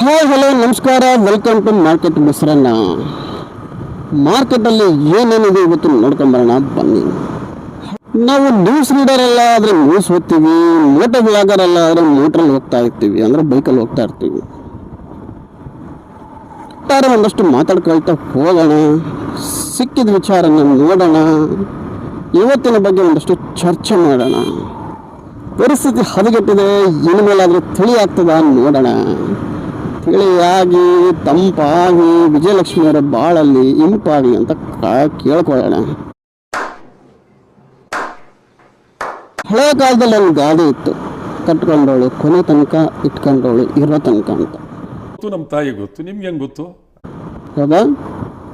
Hi hello ನಮಸ್ಕಾರ, welcome to market ಬಸರಣ್ಣ. ಮಾರ್ಕೆಟಲ್ಲಿ ಏನೇನಿದೆ ಇವತ್ತು ನೋಡ್ಕೊಂಬರೋಣ ಬನ್ನಿ. ನಾವು ನ್ಯೂಸ್ ರೀಡರ್ ಎಲ್ಲ ಆದರೆ ನ್ಯೂಸ್ ಓದ್ತೀವಿ, ಮೋಟೋ ಬ್ಲಾಗರ್ ಎಲ್ಲ ಆದರೆ ಮೋಟ್ರಲ್ಲಿ ಹೋಗ್ತಾ ಇರ್ತೀವಿ, ಅಂದರೆ ಬೈಕಲ್ಲಿ ಹೋಗ್ತಾ ಇರ್ತೀವಿ. ಒಂದಷ್ಟು ಮಾತಾಡ್ಕೊಳ್ತಾ ಹೋಗೋಣ, ಸಿಕ್ಕಿದ ವಿಚಾರನ ನೋಡೋಣ, ಇವತ್ತಿನ ಬಗ್ಗೆ ಒಂದಷ್ಟು ಚರ್ಚೆ ಮಾಡೋಣ. ಪರಿಸ್ಥಿತಿ ಹದಗೆಟ್ಟಿದೆ, ಇನ್ನು ಮೇಲಾದರೂ ತಿಳಿ ಆಗ್ತದ ನೋಡೋಣ. ತಿಳಿಯಾಗಿ ತಂಪಾಗಿ ವಿಜಯಲಕ್ಷ್ಮಿಯವರ ಬಾಳಲ್ಲಿ ಇಂಪಾಗಲಿ ಅಂತ ಕೇಳ್ಕೊಳ್ಳೋಣ. ಹಳೆ ಕಾಲದಲ್ಲಿ ಒಂದು ಗಾದೆ ಇತ್ತು, ಕಟ್ಕೊಂಡವಳು ಕೊನೆ ತನಕ ಇಟ್ಕೊಂಡವಳು ಇರೋ ತನಕ ಅಂತ. ನಮ್ಮ ತಾಯಿ ಗೊತ್ತು, ನಿಮ್ಗೆ ಹೆಂಗೆ ಗೊತ್ತು? ಹೌದಾ,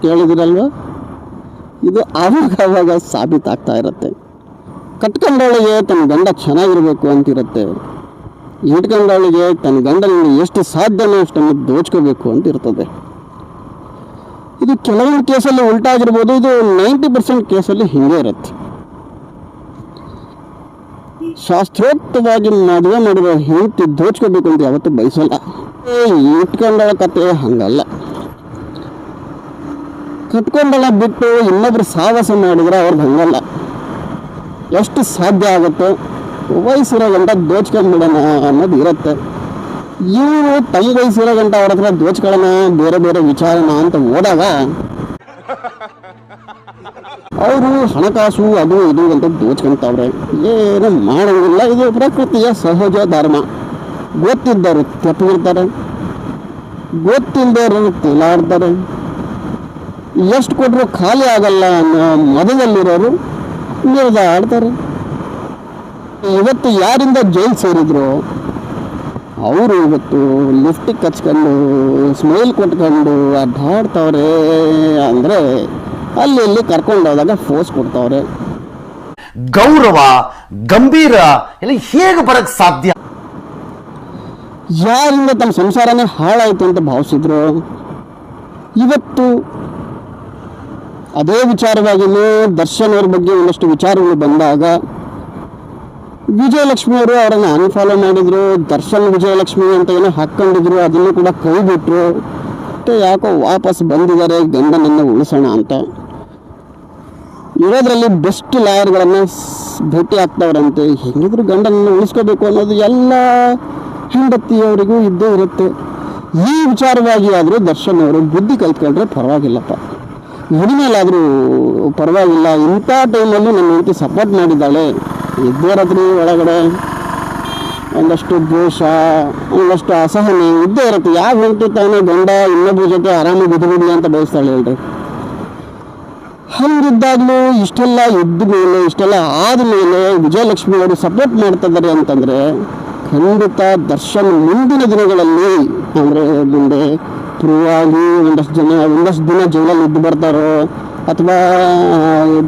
ಕೇಳಿದಿರಲ್ವ? ಇದು ಆವಾಗ ಸಾಬೀತಾಗ್ತಾ ಇರುತ್ತೆ. ಕಟ್ಕೊಂಡವಳಿಗೆ ತನ್ನ ಗಂಡ ಚೆನ್ನಾಗಿರ್ಬೇಕು ಅಂತಿರುತ್ತೆ, ಇಟ್ಕೊಂಡವಳಿಗೆ ತನ್ನ ಗಂಡನಿಂದ ಎಷ್ಟು ಸಾಧ್ಯನೋ ಅಷ್ಟನ್ನು ದೋಚ್ಕೋಬೇಕು ಅಂತ ಇರ್ತದೆ. ಇದು ಕೆಲವೊಂದು ಕೇಸಲ್ಲಿ ಉಲ್ಟಾಗಿರ್ಬೋದು, ಇದು 90% ಕೇಸಲ್ಲಿ ಹಿಂಗೆ ಇರುತ್ತೆ. ಶಾಸ್ತ್ರೋಕ್ತವಾಗಿ ಮದುವೆ ಮಾಡಿರೋ ಹೆಂಡತಿ ದೋಚ್ಕೋಬೇಕು ಅಂತ ಯಾವತ್ತೂ ಬಯಸಲ್ಲ. ಇಟ್ಕೊಂಡಳ ಕತೆ ಹಂಗಲ್ಲ. ಕಟ್ಕೊಂಡಳ ಬಿಟ್ಟು ಇನ್ನೊಬ್ರು ಸಾಹಸ ಮಾಡಿದ್ರೆ ಅವ್ರಿಗೆ ಹಂಗಲ್ಲ. ಎಷ್ಟು ಸಾಧ್ಯ ಆಗುತ್ತೋ ವಯಸ್ಸಿರೋ ಗಂಟ ದೋಚ್ಕೊಂಡ್ಬಿಡೋಣ ಅನ್ನೋದು ಇರುತ್ತೆ. ಇವರು ತಮ್ಮ ವಯಸ್ಸಿರೋ ಗಂಟ ಅವ್ರ ಹತ್ರ ದೋಚ್ಕೊಳ್ಳೋಣ, ಬೇರೆ ಬೇರೆ ವಿಚಾರಣ ಅಂತ ಹೋದಾಗ ಅವರು ಹಣಕಾಸು ಅದು ಇದು ಅಂತ ದೋಚ್ಕೊಂತವ್ರೆ. ಏನು ಮಾಡೋಂಗಿಲ್ಲ, ಇದು ಪ್ರಕೃತಿಯ ಸಹಜ ಧರ್ಮ. ಗೊತ್ತಿದ್ದವರು ತಪ್ಪಿರ್ತಾರೆ, ಗೊತ್ತಿಲ್ಲದವ್ರು ತಿಲಾಡ್ತಾರೆ. ಎಷ್ಟು ಕೊಟ್ಟರು ಖಾಲಿ ಆಗಲ್ಲ ಅನ್ನೋ ಮದದಲ್ಲಿರೋರು ನಿರ್ಧಾಡ್ತಾರೆ. ಇವತ್ತು ಯಾರಿಂದ ಜೈಲು ಸೇರಿದ್ರು ಅವರು ಇವತ್ತು ಲಿಫ್ಟಿಗೆ ಕಚ್ಕೊಂಡು ಸ್ಮೈಲ್ ಕೊಟ್ಕೊಂಡು ಅಡ್ಡಾಡ್ತವ್ರೆ. ಅಂದರೆ ಅಲ್ಲಿ ಇಲ್ಲಿ ಕರ್ಕೊಂಡೋದಾಗ ಫೋರ್ಸ್ ಕೊಡ್ತಾವ್ರೆ. ಗೌರವ ಗಂಭೀರ ಎಲ್ಲ ಹೇಗೆ ಬರಕ್ ಸಾಧ್ಯ? ಯಾರಿಂದ ತಮ್ಮ ಸಂಸಾರನೇ ಹಾಳಾಯಿತು ಅಂತ ಭಾವಿಸಿದ್ರು, ಇವತ್ತು ಅದೇ ವಿಚಾರವಾಗಿಯೂ ದರ್ಶನ್ ಅವ್ರ ಬಗ್ಗೆ ಒಂದಷ್ಟು ವಿಚಾರಗಳು ಬಂದಾಗ ವಿಜಯಲಕ್ಷ್ಮಿಯವರು ಅವರನ್ನು ಅನ್ಫಾಲೋ ಮಾಡಿದರು. ದರ್ಶನ್ ವಿಜಯಲಕ್ಷ್ಮಿ ಅಂತ ಏನೋ ಹಾಕ್ಕೊಂಡಿದ್ರು, ಅದನ್ನು ಕೂಡ ಕೈ ಬಿಟ್ಟರು. ಮತ್ತು ಯಾಕೋ ವಾಪಸ್ ಬಂದಿದ್ದಾರೆ ಗಂಡನನ್ನು ಉಳಿಸೋಣ ಅಂತ. ಇರೋದ್ರಲ್ಲಿ ಬೆಸ್ಟ್ ಲಾಯರ್ಗಳನ್ನು ಭೇಟಿ ಆಗ್ತಾವ್ರಂತೆ. ಹೆಂಗಿದ್ರು ಗಂಡನನ್ನು ಉಳಿಸ್ಕೋಬೇಕು ಅನ್ನೋದು ಎಲ್ಲ ಹೆಂಡತಿಯವರಿಗೂ ಇದ್ದೇ ಇರುತ್ತೆ. ಈ ವಿಚಾರವಾಗಿ ಆದರೂ ದರ್ಶನ್ ಅವರು ಬುದ್ಧಿ ಕಲ್ತ್ಕೊಂಡ್ರೆ ಪರವಾಗಿಲ್ಲಪ್ಪ, ಇನ್ಮೇಲಾದರೂ ಪರವಾಗಿಲ್ಲ. ಇಂಥ ಟೈಮಲ್ಲೂ ನನ್ನ ಹೆಂಡತಿ ಸಪೋರ್ಟ್ ಮಾಡಿದ್ದಾಳೆ. ಇದ್ದೇರತ್ರಿ ಒಳಗಡೆ ಒಂದಷ್ಟು ದ್ವೇಷ, ಒಂದಷ್ಟು ಅಸಹನೆ ಇದ್ದೇ ಇರುತ್ತೆ. ಯಾವ ಹೆಂಡತಿ ತಾನೇ ಗಂಡ ಇನ್ನೊಬ್ಬರ ಜೊತೆ ಆರಾಮಾಗಿ ಬಿದ್ದುಬಿಡಲಿ ಅಂತ ಬಯಸ್ತಾಳೆ ಹೇಳ್ರಿ. ಹಂಗಿದ್ದಾಗಲೂ ಇಷ್ಟೆಲ್ಲ ಇದ್ದ ಮೇಲೆ, ಇಷ್ಟೆಲ್ಲ ಆದಮೇಲೆ ವಿಜಯಲಕ್ಷ್ಮಿ ಅವರು ಸಪೋರ್ಟ್ ಮಾಡ್ತಿದ್ದಾರೆ ಅಂತಂದರೆ ಖಂಡಿತ ದರ್ಶನ್ ಮುಂದಿನ ದಿನಗಳಲ್ಲಿ, ಅಂದರೆ ಮುಂದೆ ಪ್ರೂವ್ ಆಗಿ ಒಂದಷ್ಟು ದಿನ ಜೈಲಲ್ಲಿ ಇದ್ದು ಬರ್ತಾರೋ ಅಥವಾ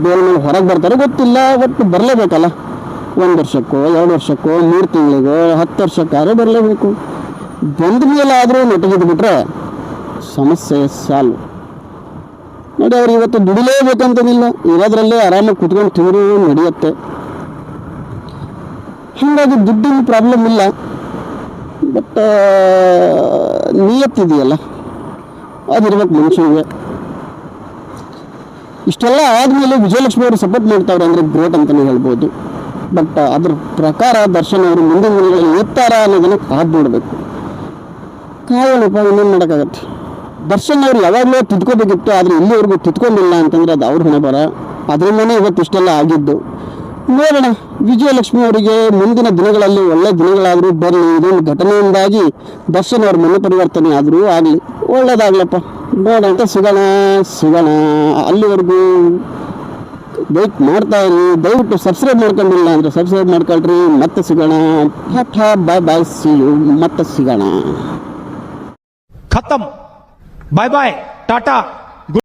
ಬೇರೆ ಮೇಲೆ ಹೊರಗೆ ಬರ್ತಾರೋ ಗೊತ್ತಿಲ್ಲ. ಒಟ್ಟು ಬರಲೇಬೇಕಲ್ಲ, 1 ವರ್ಷಕ್ಕೋ 2 ವರ್ಷಕ್ಕೋ 3 ತಿಂಗಳಿಗೋ 10 ವರ್ಷಕ್ಕಾದ್ರೂ ಬರಲೇಬೇಕು. ಬಂದ ಮೇಲಾದರೂ ನೆಟ್ಟಗಿದ್ಬಿಟ್ರೆ ಸಮಸ್ಯೆ ಸಾಲ್ವ್. ನೋಡಿ, ಅವ್ರು ಇವತ್ತು ದುಡಿಲೇಬೇಕಂತನಿಲ್ಲ, ಇರೋದ್ರಲ್ಲೇ ಆರಾಮಾಗಿ ಕುತ್ಕೊಂಡು ತಿಂಗಳು ನಡೆಯುತ್ತೆ. ಹಾಗಾಗಿ ದುಡ್ಡಿನ ಪ್ರಾಬ್ಲಮ್ ಇಲ್ಲ. ಬಟ್ ನಿಯತ್ತಿದೆಯಲ್ಲ, ಅದಿರ್ಬೇಕು ಮನುಷ್ಯನಿಗೆ. ಇಷ್ಟೆಲ್ಲ ಆದಮೇಲೆ ವಿಜಯಲಕ್ಷ್ಮಿ ಅವರು ಸಪೋರ್ಟ್ ಮಾಡ್ತಾವ್ರೆ ಅಂದರೆ ಗ್ರೇಟ್ ಅಂತಲೇ ಹೇಳ್ಬೋದು. ಬಟ್ ಅದ್ರ ಪ್ರಕಾರ ದರ್ಶನ್ ಅವರು ಮುಂದಿನ ದಿನಗಳಲ್ಲಿ ಇರ್ತಾರ ಅನ್ನೋದನ್ನು ಕಾದು ನೋಡಬೇಕು. ಕಾಯೋಣಪ್ಪ, ಇನ್ನೇನು ಮಾಡೋಕ್ಕಾಗತ್ತೆ. ದರ್ಶನ್ ಅವರು ಯಾವಾಗಲೂ ತಿದ್ಕೋಬೇಕಿತ್ತು, ಆದರೆ ಇಲ್ಲಿವರೆಗೂ ತಿದ್ಕೊಂಡಿಲ್ಲ ಅಂತಂದರೆ ಅದು ಅವ್ರ ಹೊಣೆ ಬರ. ಅದರಿಂದನೇ ಇವತ್ತು ಇಷ್ಟೆಲ್ಲ ಆಗಿದ್ದು. ನೋಡೋಣ, ವಿಜಯಲಕ್ಷ್ಮಿ ಅವರಿಗೆ ಮುಂದಿನ ದಿನಗಳಲ್ಲಿ ಒಳ್ಳೆ ದಿನಗಳಾದರೂ ಬರಲಿ. ಇದೊಂದು ಘಟನೆಯಿಂದಾಗಿ ದರ್ಶನ್ ಅವ್ರ ಮನೆ ಪರಿವರ್ತನೆ ಆದರೂ ಆಗಲಿ, ಒಳ್ಳೇದಾಗ್ಲಪ್ಪ. ನೋಡೋಣ, ಸಿಗೋಣ. ಅಲ್ಲಿವರೆಗೂ ವೆಯ್ಟ್ ಮಾಡ್ತಾ ಇರಿ. ದಯವಿಟ್ಟು ಸಬ್ಸ್ಕ್ರೈಬ್ ಮಾಡ್ಕೊಂಡಿಲ್ಲ ಅಂದರೆ ಸಬ್ಸ್ಕ್ರೈಬ್ ಮಾಡ್ಕೊಳ್ರಿ. ಮತ್ತೆ ಸಿಗೋಣ. ಟಾಟಾ ಬಾಯ್ ಬಾಯ್, ಸಿ ಯು. ಮತ್ತೆ ಸಿಗೋಣ. ಖತಮ್. ಬಾಯ್ ಬಾಯ್, ಟಾಟಾ.